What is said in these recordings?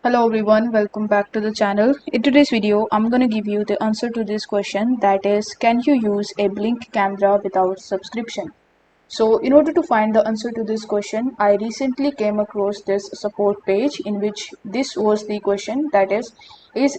Hello everyone, welcome back to the channel. In today's video, I'm going to give you the answer to this question, that is, can you use a blink camera without subscription? So in order to find the answer to this question, I recently came across this support page in which this was the question, that is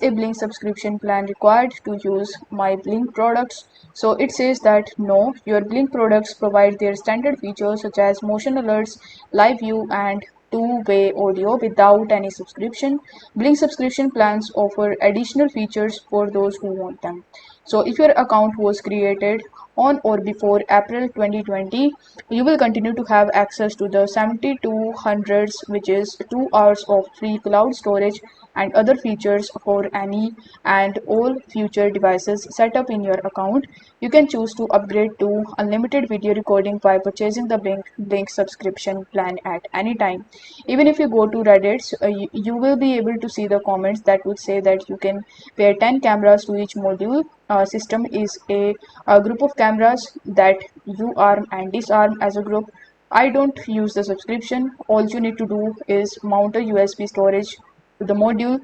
a blink subscription plan required to use my blink products? So it says that no, your blink products provide their standard features such as motion alerts, live view and two-way audio without any subscription. Blink subscription plans offer additional features for those who want them. So if your account was created on or before April 2020, you will continue to have access to the 7200s, which is 2 hours of free cloud storage and other features for any and all future devices set up in your account. You can choose to upgrade to unlimited video recording by purchasing the Blink subscription plan at any time. Even if you go to Reddit, you will be able to see the comments that would say that you can pair 10 cameras to each module. System is a group of cameras that you arm and disarm as a group. I don't use the subscription. All you need to do is mount a USB storage to the module.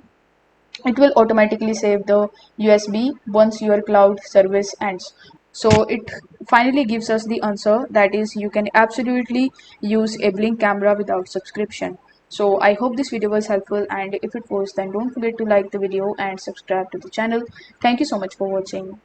It will automatically save the USB once your cloud service ends. So it finally gives us the answer, that is, you can absolutely use a blink camera without subscription. So I hope this video was helpful, and if it was, then don't forget to like the video and subscribe to the channel. Thank you so much for watching.